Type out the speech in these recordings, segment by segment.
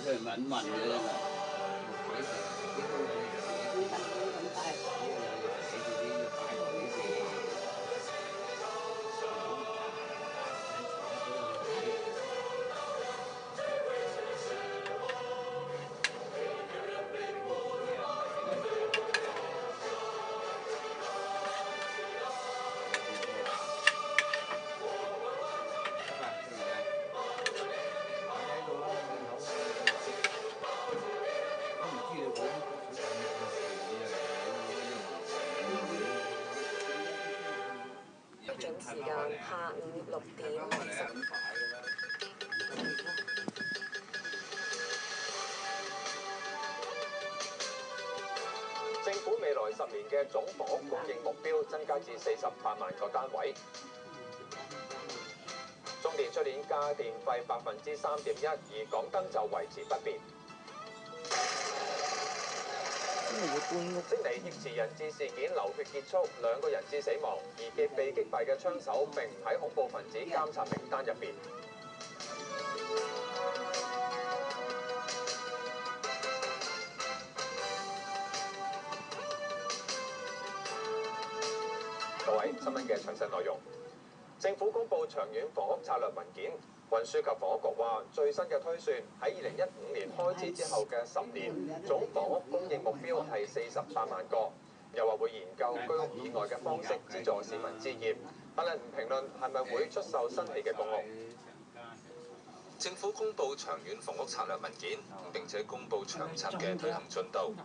佢問問嘅啫嘛。準時間下午6點。政府未來10年嘅總房屋供應目標增加至48萬個單位。中電出年加電費3.1%，而港燈就維持不變。悉尼挾持人質事件流血結束，2個人質死亡，而被擊斃嘅槍手並唔喺恐怖分子監察名單入邊。各位，新聞嘅詳細內容。政府公布長遠房屋策略文件，運輸及房屋局話，最新嘅推算喺2015年開始之後嘅10年，總房屋供應目標係48萬個。又話會研究居屋以外嘅方式資助市民置業，但係唔評論係咪會出售新起嘅公屋。政府公布長遠房屋策略文件，並且公布長策嘅推行進度。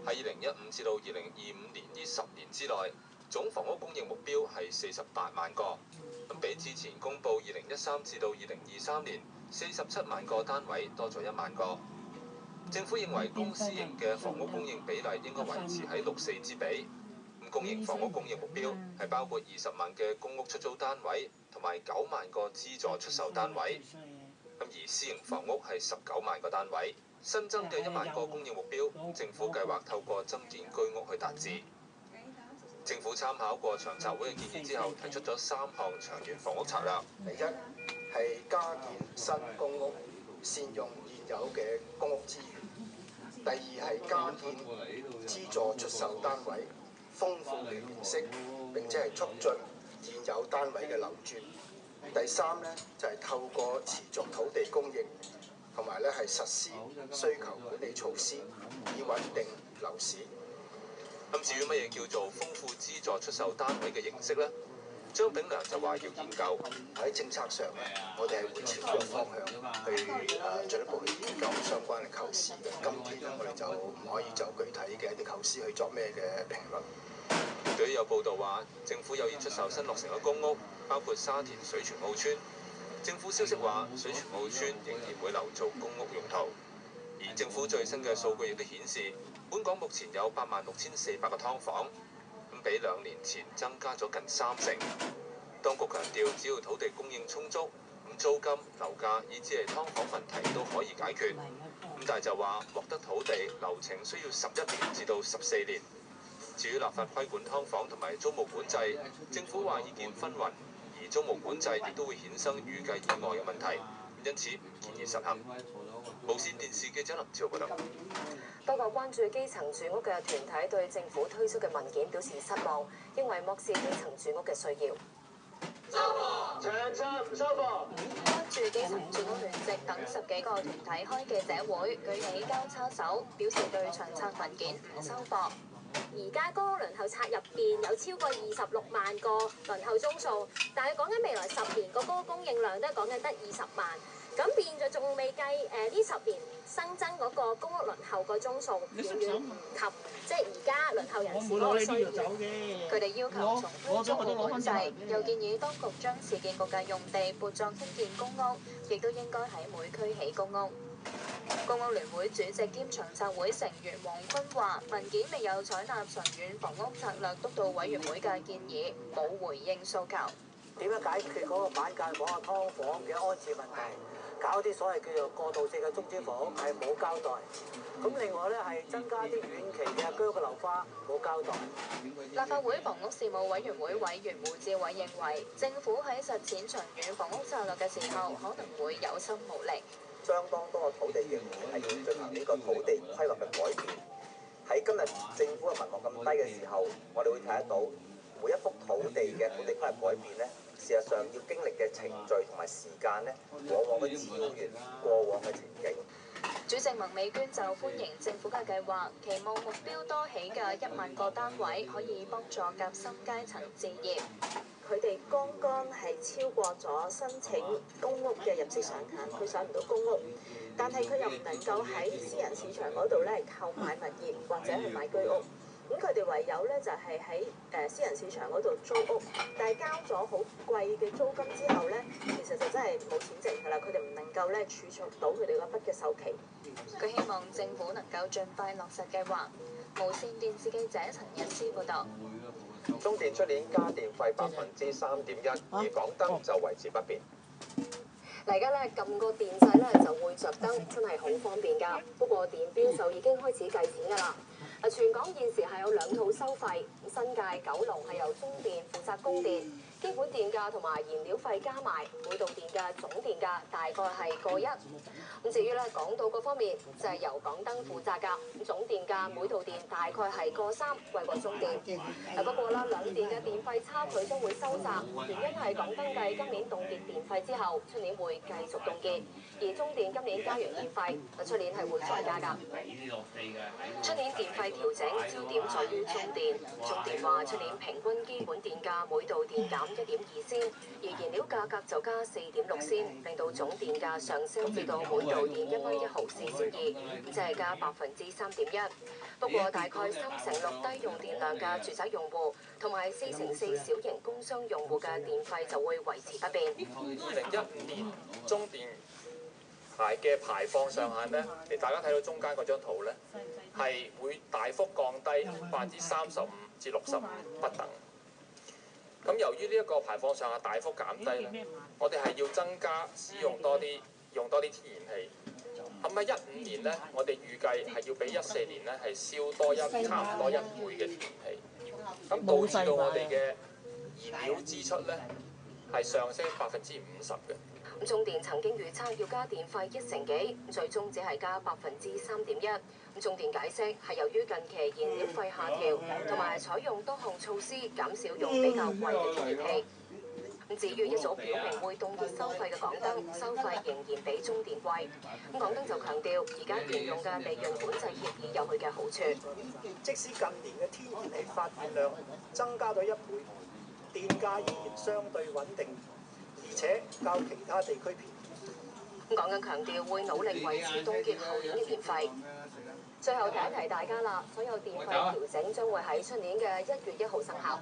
喺2015至到2025年呢10年之內，總房屋供應目標係48萬個，咁比之前公布2013至到2023年47萬個單位多咗1萬個。政府認為公私營嘅房屋供應比例應該維持喺6:4之比。咁公營房屋供應目標係包括20萬嘅公屋出租單位同埋9萬個資助出售單位。咁而私營房屋係19萬個單位。新增嘅1萬個供應目標，政府計劃透過增建居屋去達至。政府參考過長策會嘅建議之後，提出咗3項長遠房屋策略。第一係加建新公屋，善用現有嘅公屋資源；第二係加建資助出售單位，豐富嘅形式，並且係促進現有單位嘅流轉；第三呢，就係透過持續土地供應，同埋咧係實施需求管理措施，以穩定樓市。咁至於乜嘢叫做豐富資助出售單位嘅形式呢？張炳良就話要研究喺政策上咧，我哋係會朝呢個方向去進一步去研究相關嘅構思嘅。今天咧，我哋就唔可以就具體嘅一啲構思去作咩嘅評論。對於有報道話政府有意出售新落成嘅公屋，包括沙田水泉澳村。政府消息話，水泉澳村仍然會留做公屋用途。而政府最新嘅數據亦都顯示，本港目前有86,400個劏房，咁比2年前增加咗近30%。當局強調，只要土地供應充足，咁租金、樓價以至係劏房問題都可以解決。咁但係就話獲得土地流程需要11年至到14年。至於立法規管劏房同埋租務管制，政府話意見紛紜，而租務管制亦都會衍生預計以外嘅問題，因此唔建議實行。無線電視記者林超報道。多個關注基層住屋嘅團體對政府推出嘅文件表示失望，認為漠視基層住屋嘅需要。收貨！長策唔收貨！關注基層住屋聯席等10幾個團體開記者會，舉起交叉手，表示對長策文件唔收貨。而家公屋輪候冊入邊有超過26萬個輪候宗數，但係講緊未來10年個公屋供應量都係講緊得20萬，咁變咗仲未計呢10年新增嗰個公屋輪候個宗數遠遠唔及，即係而家輪候人士嗰個需要。佢哋要求重推租務管制，又建議當局將市建局嘅用地撥作興建公屋，亦都應該喺每區起公屋。公屋聯會主席兼長策會成員黃坤話：文件未有採納長遠房屋策略督導委員會嘅建議，冇回應訴求。點樣解決嗰個板間房啊、劏房嘅安置問題？搞啲所謂叫做過渡性嘅中轉房屋係冇交代。咁另外咧係增加啲遠期嘅居屋嘅樓花冇交代。立法會房屋事務委員會委員胡志偉認為，政府喺實踐長遠房屋策略嘅時候，可能會有心無力。相當多嘅土地仍然係要進行呢個土地規劃嘅改變。喺今日政府嘅民望咁低嘅時候，我哋會睇得到每一幅土地嘅土地規劃改變咧，事實上要經歷嘅程序同埋時間咧，往往都超越過往嘅情景。主席麥美娟就歡迎政府嘅計劃，期望目標多起嘅1萬個單位可以幫助夾心階層置業。佢哋剛剛係超過咗申請公屋嘅入息上限，佢上唔到公屋，但係佢又唔能夠喺私人市場嗰度咧購買物業或者係買居屋。咁佢哋唯有咧就係喺私人市場嗰度租屋，但係交咗好貴嘅租金之後咧，其實就真係冇錢剩㗎啦。佢哋唔能夠咧儲蓄到佢哋嗰筆嘅首期。佢希望政府能夠盡快落實計劃。無線電視記者陳日思報導。中電出年加電費3.1%，而港燈就維持不變。嗱，而家咧撳個電掣咧就會着燈，真係好方便㗎。不過電錶就已經開始計錢㗎啦。全港現時係有2套收費，新界九龍係由中電負責供電，基本電價同埋燃料費加埋，每度電嘅總電價大概係個1。咁至於咧港島嗰方面就係由港燈負責㗎，總電價每度電大概係個3，貴過中電。不過啦，兩電嘅電費差距將會收窄，原因係港燈繼今年凍結電費之後，出年會繼續凍結，而中電今年加完電費，出年係會再加㗎。出年電費調整焦點在於中電，中電話出年平均基本電價每度電減1.2仙，而燃料價格就加4.6仙，令到總電價上升至到每度電1蚊1毫4仙2，即係加3.1%。不過大概36%低用電量嘅住宅用戶同埋4%小型工商用戶嘅電費就會維持不變。2015年中電嘅排放上限咧，大家睇到中間嗰張圖咧，係會大幅降低35%至65%不等。咁由於呢一個排放上限大幅減低咧，我哋係要增加使用多啲天然氣。咁喺15年咧，我哋預計係要比14年咧係燒多差唔多1倍嘅天然氣，咁導致到我哋嘅燃料支出咧係上升50%嘅。中電曾經預測要加電費1成幾，最終只係加3.1%。中電解釋係由於近期燃料費下調，同埋採用多項措施減少用比較貴嘅天然氣。至於一早表明會凍結收費嘅港燈，收費仍然比中電貴。港燈就強調，而家沿用嘅利潤管制協議有佢嘅好處。即使近年嘅天然氣發電量增加咗1倍，電價依然相對穩定，而且較其他地區便宜。港燈強調會努力維持凍結後年嘅電費。最後提一提大家啦，所有電費調整將會喺出年嘅1月1號生效。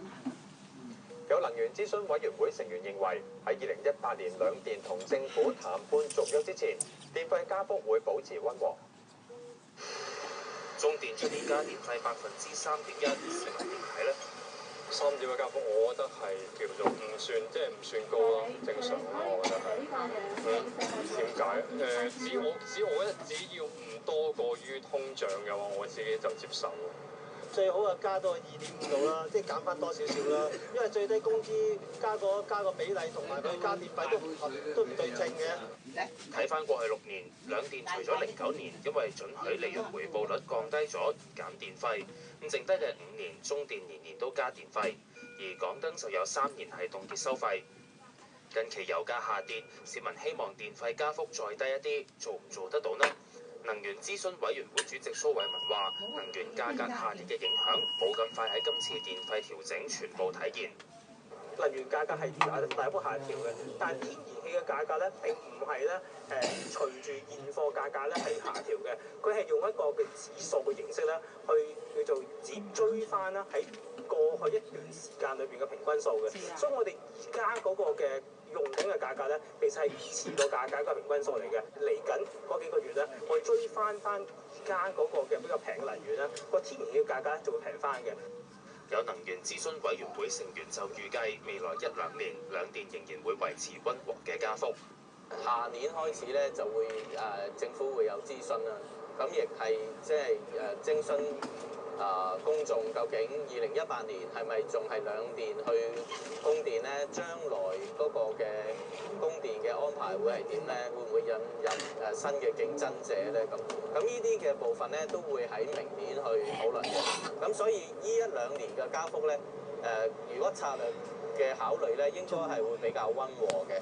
有能源諮詢委員會成員認為，喺2018年兩電同政府談判續約之前，電費加幅會保持溫和。中電出年加電費3.1%，市民點睇咧？3點嘅加幅，我覺得係叫做唔算高咯，正常咯，我覺得係。點解？只要唔多過於通脹嘅話，我自己就接受。最好啊，加到2.5度啦，即係減翻多少少啦。因為最低工資加個比例同埋佢加電費都唔對稱嘅。睇翻過去6年，兩電除咗09年因為准許利潤回報率降低咗而減電費，咁剩低嘅5年，中電年年都加電費，而港燈就有3年係凍結收費。近期油價下跌，市民希望電費加幅再低一啲，做唔做得到呢？能源諮詢委員會主席蘇偉文話：能源價格下跌嘅影響冇咁快喺今次電費調整全部體現。能源價格係大幅下調嘅，但係天然氣嘅價格咧並唔係咧隨住現貨價格咧係下調嘅，佢係用一個嘅指數嘅形式咧去叫做追翻啦喺過去一段時間裏邊嘅平均數嘅，所以我哋而家嗰個嘅用緊嘅價格咧，其實係以前個價格一個平均數嚟嘅。嚟緊嗰幾個月咧，我哋追翻而家嗰個嘅比較平嘅能源咧，個天然氣嘅價格就會平翻嘅。有能源諮詢委員會成員就預計未來1-2年兩電仍然會維持溫和嘅加幅。下年開始咧就會政府會有諮詢啦，咁亦係即係徵詢公眾究竟2018年係咪仲係兩電去供電咧？將來嗰個嘅供電嘅安排牌會係點咧？會唔會引入新嘅競爭者咧？咁呢啲嘅部分咧都會喺明年去討論嘅。咁所以呢1-2年嘅加幅咧，如果策略嘅考慮咧，應該係會比較溫和嘅。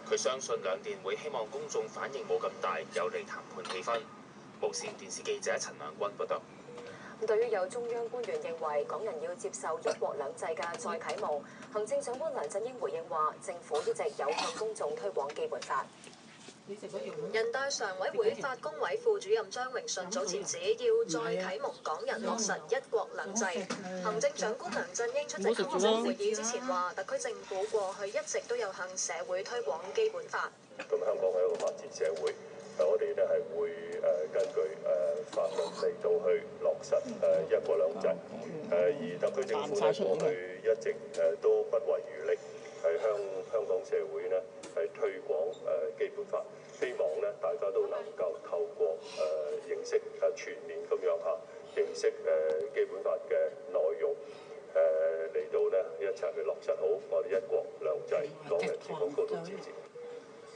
佢相信兩電會希望公眾反應冇咁大，有利談判氣氛。無線電視記者陳亮君報道。對於有中央官員認為港人要接受一國兩制嘅再啟蒙，行政長官梁振英回應話：政府一直有向公眾推廣基本法。人大常委會法工委副主任張榮順早前指要再啟蒙港人落實一國兩制。行政長官梁振英出席行政會議之前話，特區政府過去一直都有向社會推廣基本法。咁香港係一個法治社會，我哋咧係會根據法律嚟到去落實一國兩制。而特區政府咧過去一直都不遺餘力係向香港社會咧係推廣基本法。希望咧大家都能夠透過認識全面咁樣認識基本法嘅內容，嚟到咧一齊去落實好我哋一國兩制、港人治港、高度自治。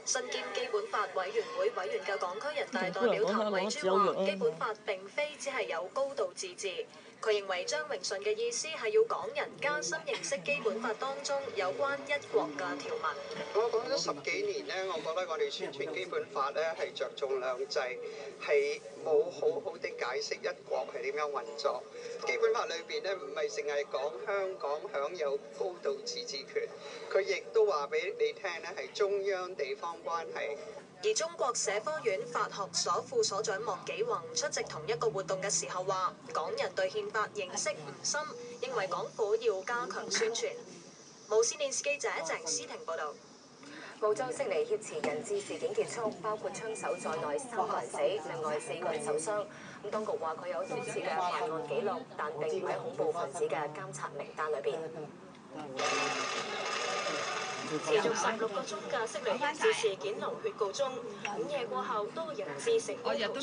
身兼基本法委員會委員嘅港區人大代表譚惠珠話：基本法並非只係有高度自治。佢認為張榮順嘅意思係要港人加深認識基本法當中有關一國嘅條文。我講咗10幾年咧，我覺得我哋宣傳基本法咧係着重兩制，係冇好好地解釋一國係點樣運作。基本法裏邊咧唔係淨係講香港享有高度自治權，佢亦都話俾你聽咧係中央地方關係。而中國社科院法學所副所長莫紀宏出席同一個活動嘅時候話：港人對憲法認識唔深，認為港府要加強宣傳。無線電視記者鄭思婷報導。澳洲悉尼挾持人質事件結束，包括槍手在內3個人死，另外4個人受傷。當局話佢有多次嘅犯案記錄，但並唔喺恐怖分子嘅監察名單裏邊。持續16個鐘嘅悉尼人質事件流血告終，午夜過後多個人質成功逃出。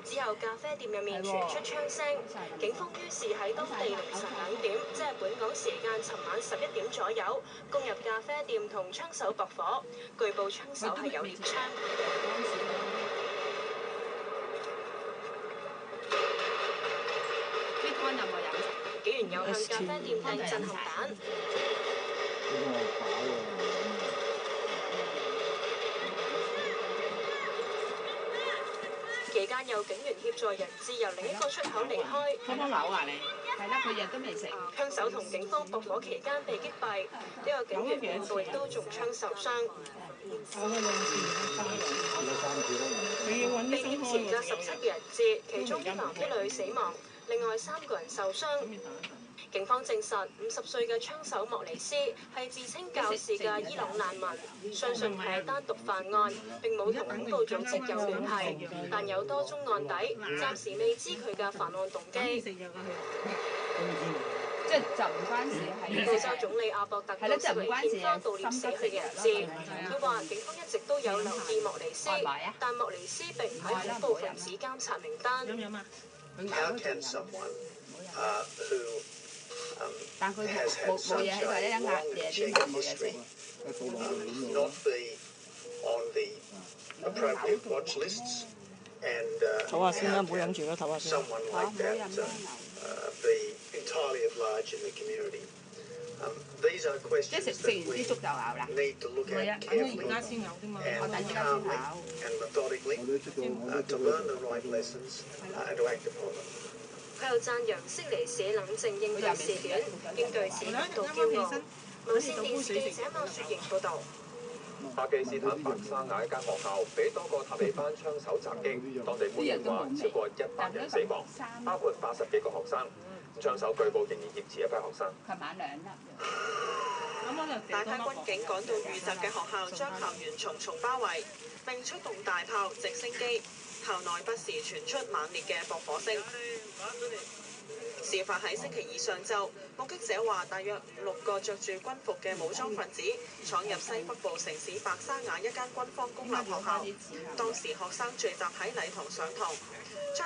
之後咖啡店入面傳出槍聲，警方於是喺當地凌晨2點，即係本港時間尋晚11點左右，攻入咖啡店同槍手駁火。據報槍手係有獵槍。警員又向咖啡店掟震撼彈。期間有警員協助人質由另一個出口離開。開樓啊你？係啦，佢日都未食。槍手同警方駁火期間被擊斃，呢個警員面部亦都中槍受傷。被挾持嘅17個人質，其中1男1女死亡，另外3個人受傷。警方證實50歲嘅槍手莫里斯係自稱教士嘅伊朗難民，相信佢係單獨犯案，並冇同恐怖組織有聯繫，但有多宗案底，暫時未知佢嘅犯案動機。即係就唔關事係。澳洲總理阿博特到悉尼獻花悼念死去嘅人質，佢話警方一直都有留意莫里斯，但莫里斯並唔喺恐怖分子監察名單。但佢冇嘢喺度，一壓嘢啲冇嘢食。唞下先啦，唔好飲住啦，唞下先。即係食完啲粥就咬啦。唔係啊，等佢而家先咬啫嘛，我等而家先咬。佢又讚揚悉尼市冷靜應對事件，應對時感到驕傲。無線電視記者馬雪瑩報導。巴基斯坦白沙瓦一間學校俾多個塔利班槍手襲擊，當地官員話超過100人死亡，包括80幾個學生。槍手據報仍然挾持一批學生。琴晚2粒。大批軍警趕到遇襲嘅學校，將校園重重包圍，並出動大炮、直升機。校內不時傳出猛烈嘅駁火聲。事發喺星期2上晝，目擊者話，大約5-6個着住軍服嘅武裝分子闖入西北部城市白沙瓦一間軍方公立學校，當時學生聚集喺禮堂上堂。